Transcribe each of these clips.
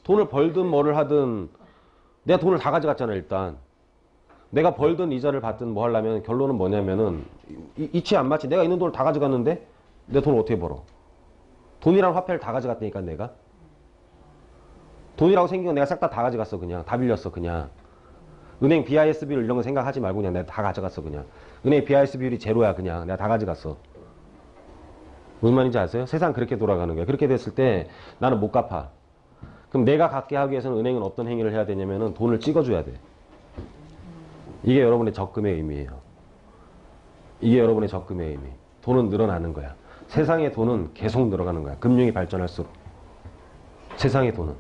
돈을 벌든 뭐를 하든 내가 돈을 다 가져갔잖아 일단. 내가 벌든 이자를 받든 뭐 하려면 결론은 뭐냐면은 이치 안 맞지. 내가 있는 돈을 다 가져갔는데 내 돈을 어떻게 벌어? 돈이랑 화폐를 다 가져갔다니까 내가. 돈이라고 생긴 건 내가 싹 다 가져갔어 그냥. 다 빌렸어 그냥. 은행 BIS 비율 이런 거 생각하지 말고 그냥 내가 다 가져갔어 그냥. 은행 BIS 비율이 제로야 그냥. 내가 다 가져갔어. 무슨 말인지 아세요? 세상 그렇게 돌아가는 거야. 그렇게 됐을 때 나는 못 갚아. 그럼 내가 갚게 하기 위해서는 은행은 어떤 행위를 해야 되냐면은 돈을 찍어줘야 돼. 이게 여러분의 적금의 의미예요. 이게 여러분의 적금의 의미. 돈은 늘어나는 거야. 세상의 돈은 계속 늘어가는 거야. 금융이 발전할수록. 세상의 돈은.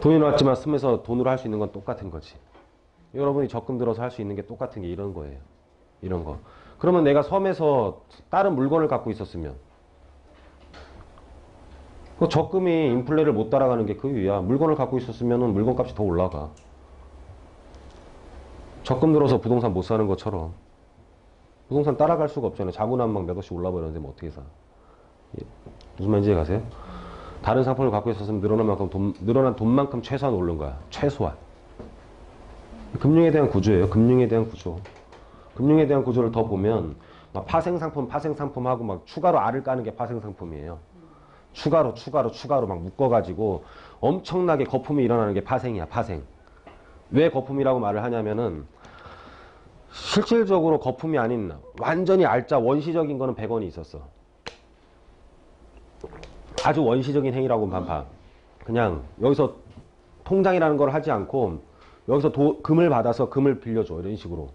돈이 나왔지만 쓰면서 돈으로 할 수 있는 건 똑같은 거지. 여러분이 적금 들어서 할 수 있는 게 똑같은 게 이런 거예요. 이런 거. 그러면 내가 섬에서 다른 물건을 갖고 있었으면 그 적금이 인플레를 못 따라가는 게 그 이유야. 물건을 갖고 있었으면 물건 값이 더 올라가. 적금 들어서 부동산 못 사는 것처럼 부동산 따라갈 수가 없잖아요. 자구난 막 몇 억씩 올라버렸는데 뭐 어떻게 사. 예. 무슨 말인지 가세요? 다른 상품을 갖고 있었으면 늘어난 돈만큼 최소한 오른 거야. 최소한. 금융에 대한 구조예요. 금융에 대한 구조. 금융에 대한 구조를 더 보면 막 파생상품하고 막 추가로 알을 까는 게 파생상품이에요. 추가로 막 묶어가지고 엄청나게 거품이 일어나는 게 파생이야. 파생. 왜 거품이라고 말을 하냐면은 실질적으로 거품이 아닌 완전히 알짜 원시적인 거는 100원이 있었어. 아주 원시적인 행위라고만 봐. 그냥 여기서 통장이라는 걸 하지 않고 여기서 금을 받아서 금을 빌려줘. 이런 식으로.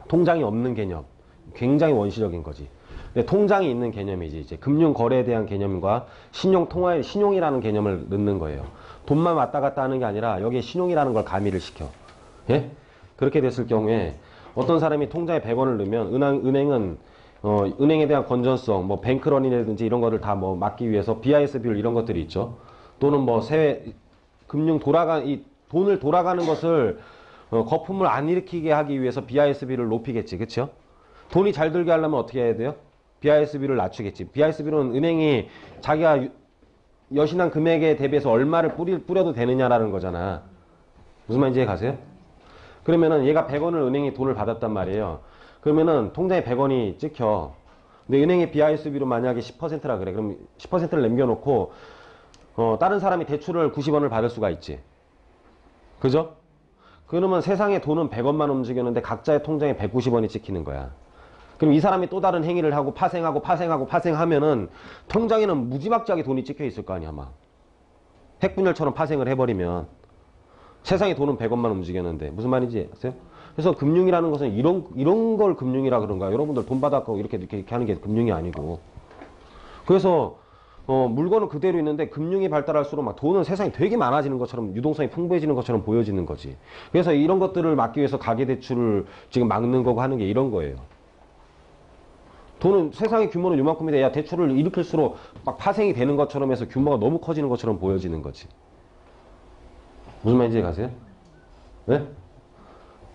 통장이 없는 개념. 굉장히 원시적인 거지. 근데 통장이 있는 개념이지. 이제 금융거래에 대한 개념과 신용통화에 신용이라는 개념을 넣는 거예요. 돈만 왔다 갔다 하는 게 아니라 여기에 신용이라는 걸 가미를 시켜. 예? 그렇게 됐을 경우에 어떤 사람이 통장에 100원을 넣으면 은행은 은행에 대한 건전성, 뭐 뱅크런이라든지 이런 거를 다 뭐 막기 위해서 BIS 비율 이런 것들이 있죠. 또는 뭐 돈을 돌아가는 것을 거품을 안 일으키게 하기 위해서 BIS 비율을 높이겠지. 그쵸? 돈이 잘 들게 하려면 어떻게 해야 돼요? BIS 비율을 낮추겠지. BIS 비율은 은행이 자기가 여신한 금액에 대비해서 얼마를 뿌려도 되느냐라는 거잖아. 무슨 말인지 이해 가세요? 그러면은 얘가 100원을 은행이 돈을 받았단 말이에요. 그러면은 통장에 100원이 찍혀. 근데 은행의 BIS 비율은 만약에 10%라 그래. 그럼 10%를 남겨놓고 다른 사람이 대출을 90원을 받을 수가 있지. 그죠? 그러면 세상에 돈은 100원만 움직였는데 각자의 통장에 190원이 찍히는 거야. 그럼 이 사람이 또 다른 행위를 하고 파생하면은 통장에는 무지막지하게 돈이 찍혀 있을 거 아니야, 막. 핵분열처럼 파생을 해버리면 세상에 돈은 100원만 움직였는데 무슨 말인지 아세요? 그래서 금융이라는 것은 이런 걸 금융이라 그런가? 여러분들 돈 받았고 이렇게 하는 게 금융이 아니고. 그래서 물건은 그대로 있는데 금융이 발달할수록 막 돈은 세상에 되게 많아지는 것처럼 유동성이 풍부해지는 것처럼 보여지는 거지. 그래서 이런 것들을 막기 위해서 가계대출을 지금 막는 거고 하는 게 이런 거예요. 돈은 세상의 규모는 요만큼인데 야 대출을 일으킬수록 막 파생이 되는 것처럼 해서 규모가 너무 커지는 것처럼 보여지는 거지. 무슨 말인지 가세요? 네?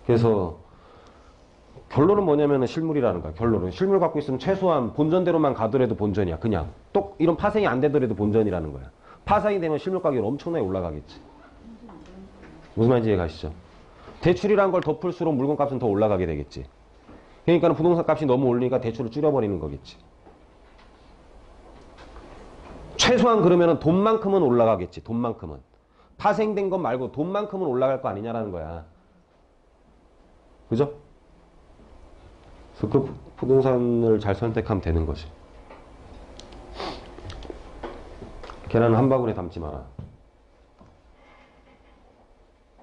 그래서 결론은 뭐냐면은 실물이라는 거야. 결론은 실물 갖고 있으면 최소한 본전대로만 가더라도 본전이야. 그냥 똑 이런 파생이 안 되더라도 본전이라는 거야. 파생이 되면 실물 가격이 엄청나게 올라가겠지. 무슨 말인지 이해 가시죠? 대출이란 걸 덮을수록 물건 값은 더 올라가게 되겠지. 그러니까 부동산 값이 너무 올리니까 대출을 줄여버리는 거겠지. 최소한 그러면은 돈만큼은 올라가겠지. 돈만큼은. 파생된 것 말고 돈만큼은 올라갈 거 아니냐라는 거야. 그죠? 그래서 그 부동산을 잘 선택하면 되는 거지. 계란은 한 바구니에 담지 마라.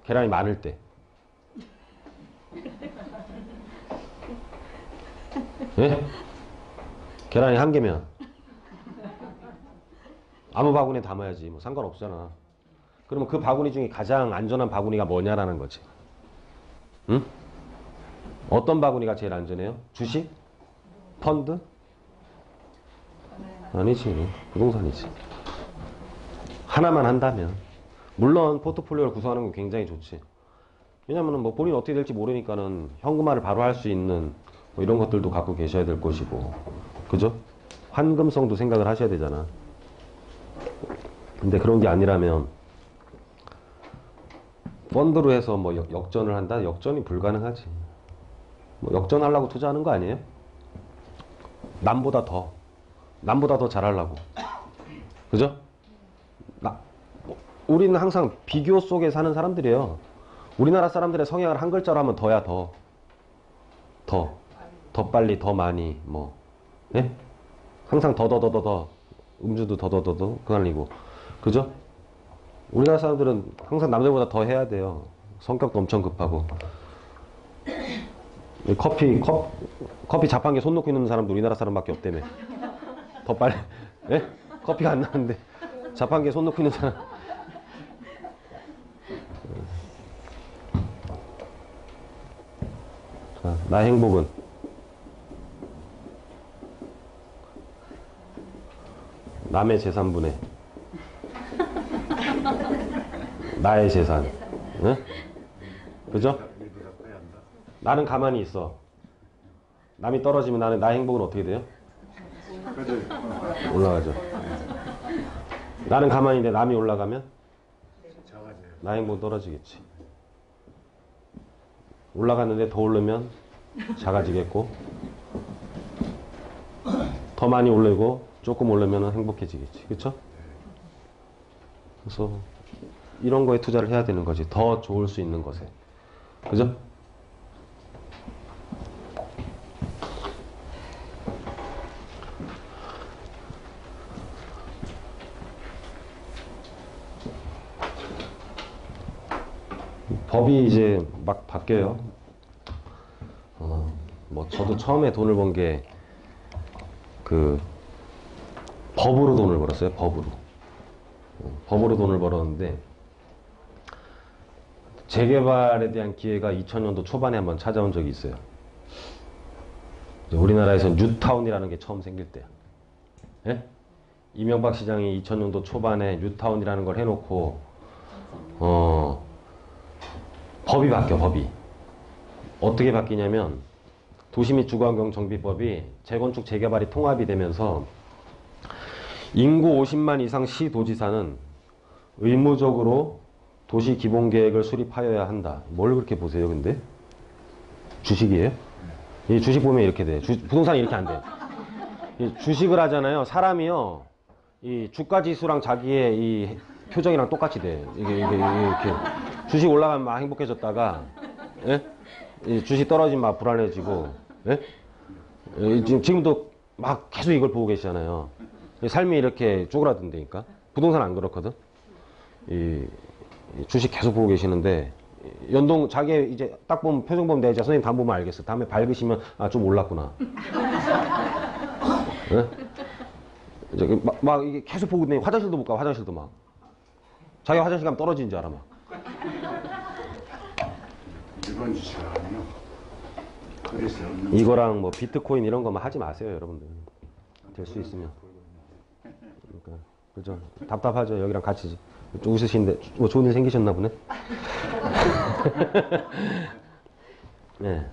계란이 많을 때. 예? 계란이 한 개면 아무 바구니에 담아야지. 뭐 상관없잖아. 그러면 그 바구니 중에 가장 안전한 바구니가 뭐냐라는 거지. 응? 어떤 바구니가 제일 안전해요? 주식? 펀드? 아니지. 부동산이지. 하나만 한다면. 물론 포트폴리오를 구성하는 건 굉장히 좋지. 왜냐면은 뭐 본인이 어떻게 될지 모르니까는 현금화를 바로 할 수 있는 뭐 이런 것들도 갖고 계셔야 될 것이고. 그죠? 환금성도 생각을 하셔야 되잖아. 근데 그런 게 아니라면 펀드로 해서 뭐 역전을 한다? 역전이 불가능하지. 뭐 역전하려고 투자하는 거 아니에요? 남보다 더 잘하려고. 그죠? 우리는 항상 비교 속에 사는 사람들이에요. 우리나라 사람들의 성향을 한 글자로 하면 더야 더. 더 빨리, 더 많이, 뭐. 예? 항상 더. 음주도 더. 그거 아니고. 그죠? 우리나라 사람들은 항상 남들보다 더 해야 돼요. 성격도 엄청 급하고. 커피 자판기에 손 놓고 있는 사람도 우리나라 사람밖에 없다며. 더 빨리. 예? 커피가 안 나는데 자판기에 손 놓고 있는 사람. 자, 나의 행복은 남의 재산분의 나의 재산. 응? 그죠? 나는 가만히 있어. 남이 떨어지면 나의 행복은 어떻게 돼요? 올라가죠. 나는 가만히 있는데 남이 올라가면 나의 행복은 떨어지겠지. 올라갔는데 더 오르면 작아지겠고, 더 많이 오르고 조금 오르면 행복해지겠지. 그쵸? 그래서 이런 거에 투자를 해야 되는 거지. 더 좋을 수 있는 것에. 그죠? 법이 이제 막 바뀌어요. 뭐 저도 처음에 돈을 번 게 법으로 돈을 벌었어요. 법으로 돈을 벌었는데 재개발에 대한 기회가 2000년도 초반에 한번 찾아온 적이 있어요. 우리나라에서 뉴타운이라는 게 처음 생길 때야. 예? 이명박 시장이 2000년도 초반에 뉴타운이라는 걸 해놓고 법이 바뀌어. 법이 어떻게 바뀌냐면 도시 및 주거환경 정비법이 재건축 재개발이 통합이 되면서 인구 50만 이상 시도지사는 의무적으로 도시 기본계획을 수립하여야 한다. 뭘 그렇게 보세요, 근데? 주식이에요? 이 주식 보면 이렇게 돼. 부동산이 이렇게 안 돼. 이 주식을 하잖아요. 사람이요. 이 주가 지수랑 자기의 이 표정이랑 똑같이 돼. 이게 이렇게. 주식 올라가면 막 행복해졌다가, 예? 이 주식 떨어지면 막 불안해지고, 예? 지금도 막 계속 이걸 보고 계시잖아요. 삶이 이렇게 쪼그라든다니까. 부동산 안 그렇거든. 이 주식 계속 보고 계시는데 연동 자기 이제 딱 보면 표정 보면 내가 선생님 다음 보면 알겠어. 다음에 밝으시면 좀 올랐구나. 네? 이제 막 이게 계속 보고 있는데 화장실도 못 가. 화장실도 막 자기 화장실 가면 떨어지는 줄 알아 막. 이번 주식 아니요. 그래서 이거랑 뭐 비트코인 이런 거만 하지 마세요, 여러분들. 될 수 있으면. 그러니까 그죠? 답답하죠. 여기랑 같이 좀 웃으시는데 뭐 좋은 일 생기셨나 보네. 네.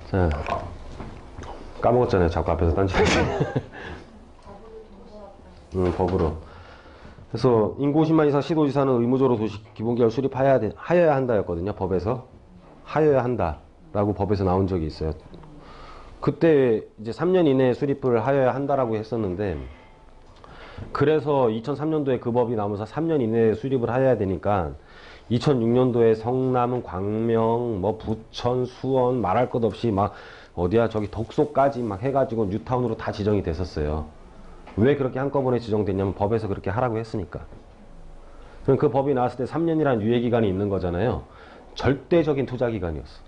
자, 까먹었잖아요. 자꾸 앞에서 딴짓. 법으로. 그래서 인구 50만 이상 시도지사는 의무적으로 도시 기본계획을 하여야 한다였거든요. 법에서 하여야 한다라고 법에서 나온 적이 있어요. 그때 이제 3년 이내에 수립을 하여야 한다라고 했었는데. 그래서 2003년도에 그 법이 나오면서 3년 이내에 수립을 해야 되니까 2006년도에 성남, 광명, 뭐 부천, 수원 말할 것 없이 막 어디야 저기 덕소까지 막 해가지고 뉴타운으로 다 지정이 됐었어요. 왜 그렇게 한꺼번에 지정됐냐면 법에서 그렇게 하라고 했으니까. 그럼 그 법이 나왔을 때 3년이라는 유예기간이 있는 거잖아요. 절대적인 투자기간이었어.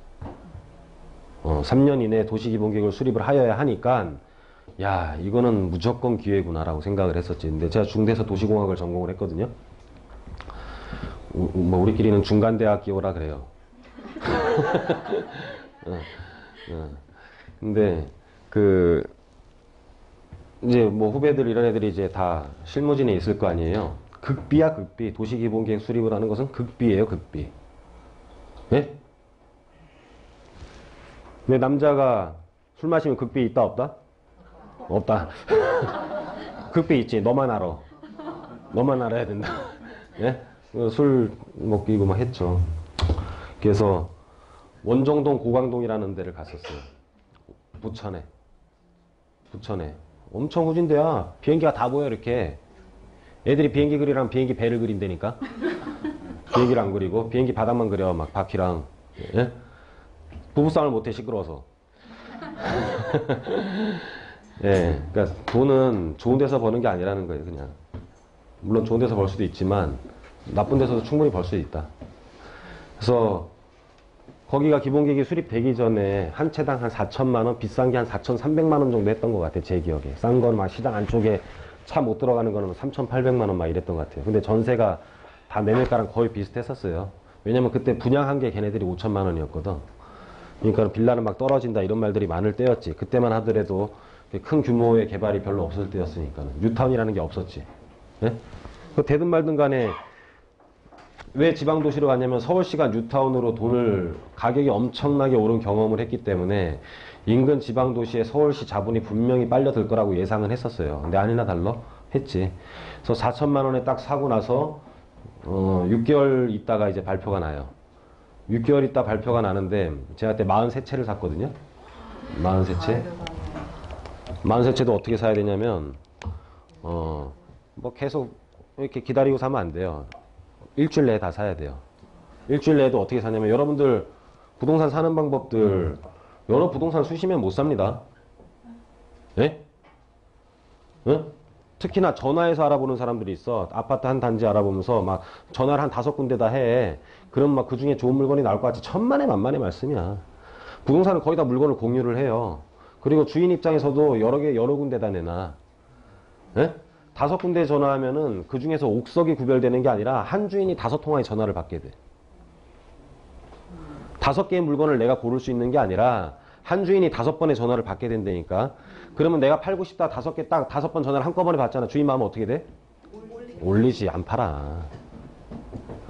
3년 이내에 도시기본계획을 수립을 하여야 하니까 야, 이거는 무조건 기회구나라고 생각을 했었지. 근데 제가 중대에서 도시공학을 전공을 했거든요. 뭐 우리끼리는 중간대학 기호라 그래요. 근데 이제 뭐 후배들 이런 애들이 이제 다 실무진에 있을 거 아니에요. 극비야 극비. 도시기본계획 수립을 하는 것은 극비예요, 극비. 예? 근데 남자가 술 마시면 극비 있다 없다? 없다. 극비 있지. 너만 알아. 너만 알아야 된다. 예? 술 먹기고 막 했죠. 그래서 원정동 고강동이라는 데를 갔었어요. 부천에. 엄청 후진대야. 비행기가 다 보여 이렇게. 애들이 비행기 그리랑 비행기 배를 그린다니까. 비행기를 안 그리고 비행기 바닥만 그려 막 바퀴랑. 예? 부부싸움을 못해 시끄러워서. 예, 그러니까 돈은 좋은 데서 버는 게 아니라는 거예요, 그냥. 물론 좋은 데서 벌 수도 있지만 나쁜 데서도 충분히 벌 수 있다. 그래서 거기가 기본객이 수립되기 전에 한 채당 한 4천만 원, 비싼 게 한 4,300만 원 정도 했던 것 같아요, 제 기억에. 싼 거는 막 시장 안쪽에 차 못 들어가는 거는 3,800만 원 막 이랬던 것 같아요. 근데 전세가 다 매매가랑 거의 비슷했었어요. 왜냐면 그때 분양한 게 걔네들이 5천만 원이었거든. 그러니까 빌라는 막 떨어진다 이런 말들이 많을 때였지. 그때만 하더라도 큰 규모의 개발이 별로 없을 때였으니까는. 뉴타운이라는 게 없었지. 예? 그 되든 말든 간에 왜 지방도시로 갔냐면 서울시가 뉴타운으로 돈을 가격이 엄청나게 오른 경험을 했기 때문에 인근 지방도시에 서울시 자본이 분명히 빨려들 거라고 예상은 했었어요. 근데 아니나 달라 했지. 그래서 4천만 원에 딱 사고 나서 6개월 있다가 이제 발표가 나요. 6개월 있다 발표가 나는데 제가 그때 43채를 샀거든요. 43채. 43채도 어떻게 사야 되냐면 뭐 계속 이렇게 기다리고 사면 안 돼요. 일주일 내에 다 사야 돼요. 일주일 내에도 어떻게 사냐면 여러분들 부동산 사는 방법들 여러 부동산 수시면 못 삽니다. 예? 응? 특히나 전화해서 알아보는 사람들이 있어. 아파트 한 단지 알아보면서 막 전화를 한 5군데다 해. 그럼 막 그 중에 좋은 물건이 나올 것 같지. 천만에 만만의 말씀이야. 부동산은 거의 다 물건을 공유를 해요. 그리고 주인 입장에서도 여러 군데다 내놔. 예? 5군데 전화하면은 그 중에서 옥석이 구별되는 게 아니라 한 주인이 5통화의 전화를 받게 돼. 5개의 물건을 내가 고를 수 있는 게 아니라 한 주인이 5번의 전화를 받게 된다니까. 그러면 내가 팔고 싶다 5개 딱 5번 전화를 한꺼번에 받잖아. 주인 마음은 어떻게 돼? 올리지. 안 팔아.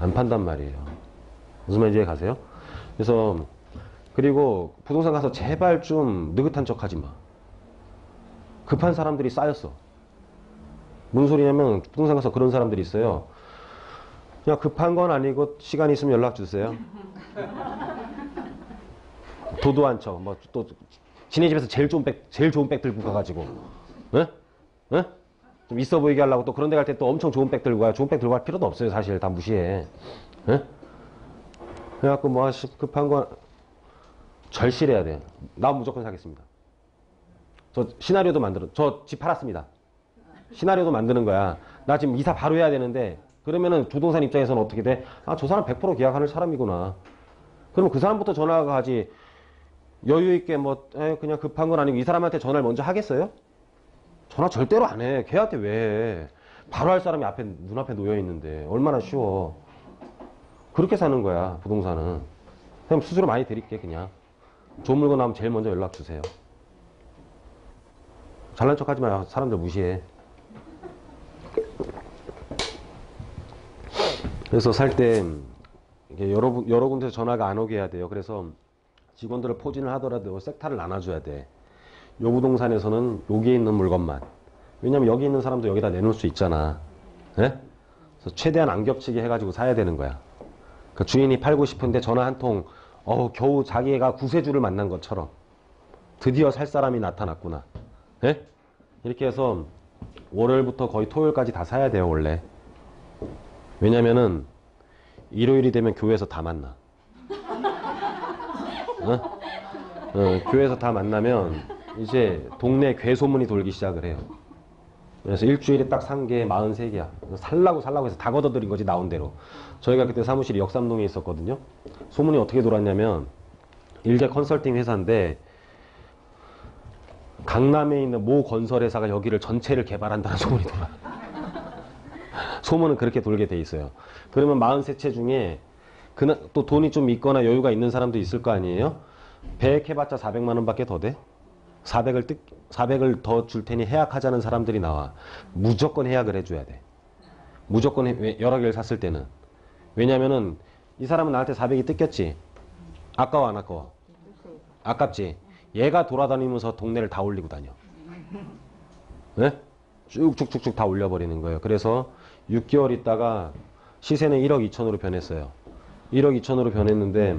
안 판단 말이에요. 무슨 말인지 가세요? 그래서 그리고 부동산 가서 제발 좀 느긋한 척 하지 마. 급한 사람들이 쌓였어. 무슨 소리냐면 부동산 가서 그런 사람들이 있어요. 그냥 급한 건 아니고 시간 있으면 연락 주세요. 도도한 척. 뭐 또 지네 집에서 제일 좋은 백 들고 가가지고, 에? 에? 좀 있어 보이게 하려고 또 그런 데 갈 때 또 엄청 좋은 백 들고 가요. 좋은 백 들고 갈 필요도 없어요. 사실 다 무시해. 에? 그래갖고 뭐 급한 건 절실해야 돼. 나 무조건 사겠습니다. 저 시나리오도 저 집 팔았습니다. 시나리오도 만드는 거야. 나 지금 이사 바로 해야 되는데 그러면은 부동산 입장에서는 어떻게 돼? 아, 저 사람 100% 계약하는 사람이구나. 그럼 그 사람부터 전화가 가지. 여유 있게 뭐 그냥 급한 건 아니고 이 사람한테 전화를 먼저 하겠어요? 전화 절대로 안 해. 걔한테 왜 해? 바로 할 사람이 눈앞에 놓여 있는데 얼마나 쉬워. 그렇게 사는 거야 부동산은. 그럼 수수료 많이 드릴게. 그냥 좋은 물건 나오면 제일 먼저 연락 주세요. 잘난 척 하지 마요. 사람들 무시해. 그래서 살 때 여러 군데서 전화가 안 오게 해야 돼요. 그래서 직원들을 포진을 하더라도 섹타를 나눠줘야 돼. 요 부동산에서는 여기에 있는 물건만. 왜냐면 여기 있는 사람도 여기다 내놓을 수 있잖아. 예? 그래서 최대한 안 겹치게 해가지고 사야 되는 거야. 그러니까 주인이 팔고 싶은데 전화 한 통, 겨우 자기가 구세주를 만난 것처럼 드디어 살 사람이 나타났구나. 예? 이렇게 해서 월요일부터 거의 토요일까지 다 사야 돼요, 원래. 왜냐면은 일요일이 되면 교회에서 다 만나. 교회에서 다 만나면 이제 동네 괴소문이 돌기 시작을 해요. 그래서 일주일에 딱 산 게 43개야. 살라고 해서 다 걷어들인 거지, 나온 대로. 저희가 그때 사무실이 역삼동에 있었거든요. 소문이 어떻게 돌았냐면 일개 컨설팅 회사인데 강남에 있는 모 건설회사가 여기를 전체를 개발한다는 소문이 돌아. 소문은 그렇게 돌게 돼 있어요. 그러면 43채 중에 또 돈이 좀 있거나 여유가 있는 사람도 있을 거 아니에요? 100 해봤자 400만 원밖에 더 돼? 400을 더 줄 테니 해약하자는 사람들이 나와. 무조건 해약을 해줘야 돼. 무조건 여러 개를 샀을 때는. 왜냐면은 이 사람은 나한테 400이 뜯겼지. 아까워 안 아까워? 아깝지. 얘가 돌아다니면서 동네를 다 올리고 다녀. 네? 쭉쭉쭉쭉 다 올려버리는 거예요. 그래서 6개월 있다가 시세는 1억 2천으로 변했어요. 1억 2천으로 변했는데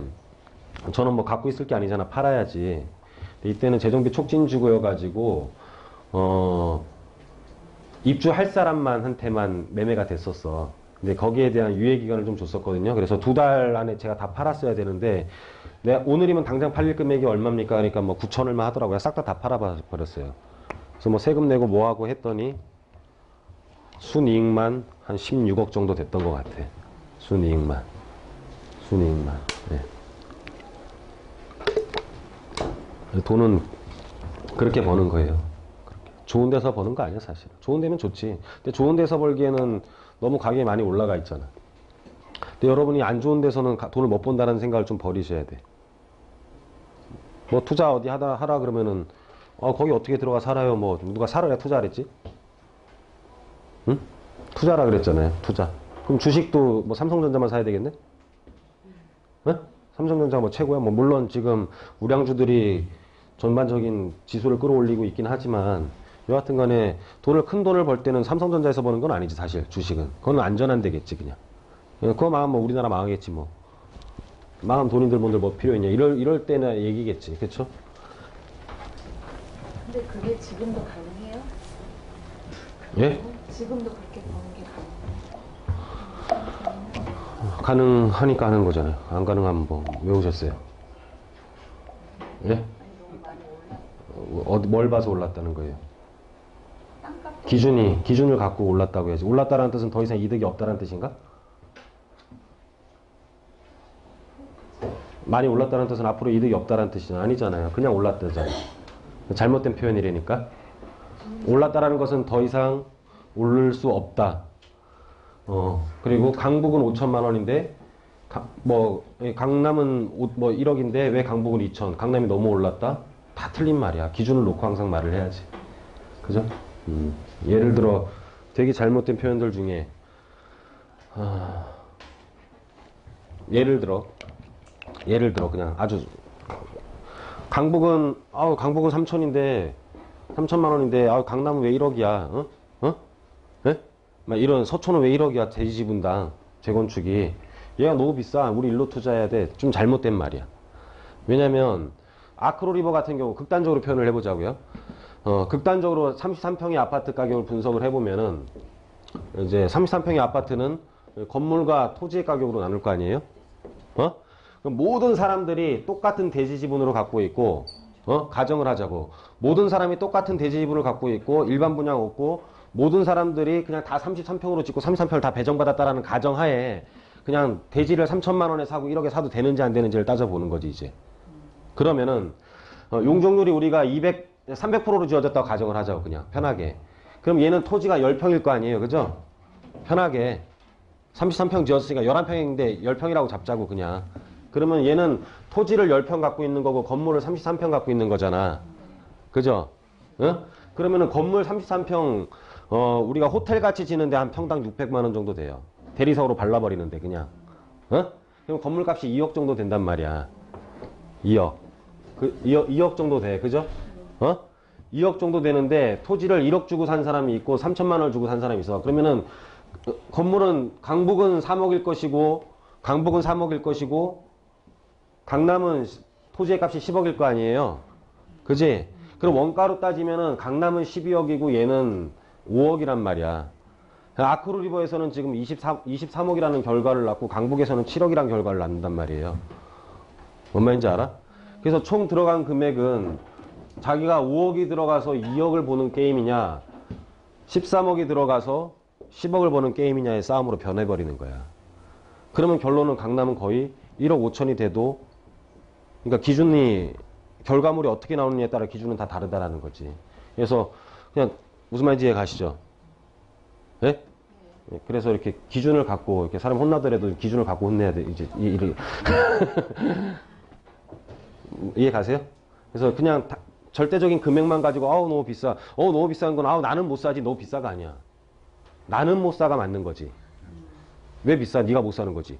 저는 뭐 갖고 있을 게 아니잖아. 팔아야지. 이때는 재정비 촉진주고여가지고 입주할 사람한테만 매매가 됐었어. 근데 거기에 대한 유예 기간을 좀 줬었거든요. 그래서 2달 안에 제가 다 팔았어야 되는데 내가 오늘이면 당장 팔릴 금액이 얼마입니까? 그러니까 뭐 9천 얼마 하더라고요. 싹 다 팔아버렸어요. 그래서 뭐 세금 내고 뭐 하고 했더니 순이익만 한 16억 정도 됐던 것 같아. 순이익만. 네. 돈은 그렇게 버는 거예요. 그렇게. 좋은 데서 버는 거 아니야, 사실. 좋은 데면 좋지. 근데 좋은 데서 벌기에는 너무 가격이 많이 올라가 있잖아. 근데 여러분이 안 좋은 데서는 돈을 못 번다는 생각을 좀 버리셔야 돼. 뭐 투자 어디 하라 그러면은 거기 어떻게 들어가 살아요? 뭐 누가 사러야 투자하랬지? 응? 투자라 그랬잖아요. 투자. 그럼 주식도 뭐 삼성전자만 사야 되겠네? 응? 삼성전자가 뭐 최고야. 뭐 물론 지금 우량주들이 전반적인 지수를 끌어올리고 있긴 하지만 여하튼 간에 큰 돈을 벌 때는 삼성전자에서 버는 건 아니지 사실 주식은. 그건 안전한 데겠지 그냥. 그거 망하면 뭐 우리나라 망하겠지 뭐. 망하면 돈인들 뭔들 뭐 필요 있냐. 이럴 때나 얘기겠지. 그쵸? 근데 그게 지금도 가능해요? 예? 지금도 그렇게 버는 게 가능해요? 가능하니까 하는 거잖아요. 안 가능하면 뭐 왜 오셨어요? 예? 뭘 봐서 올랐다는 거예요? 기준을 갖고 올랐다고 해야지. 올랐다는 뜻은 더 이상 이득이 없다는 뜻인가? 많이 올랐다는 뜻은 앞으로 이득이 없다는 뜻이 아니잖아요. 그냥 올랐다잖아요. 잘못된 표현이라니까. 올랐다라는 것은 더 이상 오를 수 없다. 그리고 강북은 5천만 원인데 강남은 뭐 1억인데 왜 강북은 2천? 강남이 너무 올랐다? 다 틀린 말이야. 기준을 놓고 항상 말을 해야지. 그죠? 예를 들어 되게 잘못된 표현들 중에 예를 들어 그냥 아주 강북은 3천인데 3천만 원인데 강남은 왜 1억이야? 예? 막 이런 서초는 왜 1억이야? 대지분당 재건축이 얘가 너무 비싸. 우리 일로 투자해야 돼. 좀 잘못된 말이야. 왜냐면 아크로리버 같은 경우 극단적으로 표현을 해보자고요. 극단적으로 33평의 아파트 가격을 분석을 해보면은 이제 33평의 아파트는 건물과 토지의 가격으로 나눌 거 아니에요? 그럼 모든 사람들이 똑같은 대지 지분으로 갖고 있고, 가정을 하자고. 모든 사람이 똑같은 대지 지분을 갖고 있고, 일반 분양 없고, 모든 사람들이 그냥 다 33평으로 짓고 33평을 다 배정받았다라는 가정하에 그냥 대지를 3천만 원에 사고 1억에 사도 되는지 안 되는지를 따져보는 거지, 이제. 그러면은, 용적률이 우리가 300%로 지어졌다고 가정을 하자고, 그냥. 편하게. 그럼 얘는 토지가 10평일 거 아니에요, 그죠? 편하게. 33평 지었으니까 11평인데 10평이라고 잡자고, 그냥. 그러면 얘는 토지를 10평 갖고 있는 거고 건물을 33평 갖고 있는 거잖아. 그죠? 응? 그러면은 건물 33평 우리가 호텔 같이 지는데 한 평당 600만 원 정도 돼요. 대리석으로 발라버리는데 그냥. 그럼 건물 값이 2억 정도 된단 말이야. 2억. 2억 정도 돼. 그죠? 2억 정도 되는데 토지를 1억 주고 산 사람이 있고 3천만 원 주고 산 사람이 있어. 그러면은 건물은 강북은 3억일 것이고 강남은 토지의 값이 10억일 거 아니에요. 그지? 그럼 원가로 따지면은 강남은 12억이고 얘는 5억이란 말이야. 아크로리버에서는 지금 23억이라는 결과를 낳고 강북에서는 7억이라는 결과를 낳는단 말이에요. 뭔 말인지 알아? 그래서 총 들어간 금액은 자기가 5억이 들어가서 2억을 보는 게임이냐 13억이 들어가서 10억을 버는 게임이냐의 싸움으로 변해버리는 거야. 그러면 결론은 강남은 거의 1억 5천이 돼도 그러니까 기준이 결과물이 어떻게 나오느냐에 따라 기준은 다 다르다라는 거지. 그래서 그냥 무슨 말인지 이해 가시죠? 예? 네? 그래서 이렇게 기준을 갖고 이렇게 사람 혼나더라도 기준을 갖고 혼내야 돼. 이제 이해 가세요? 그래서 그냥 절대적인 금액만 가지고 너무 비싸. 너무 비싼 건 나는 못 사지. 너무 비싸가 아니야. 나는 못 사가 맞는 거지. 왜 비싸? 네가 못 사는 거지.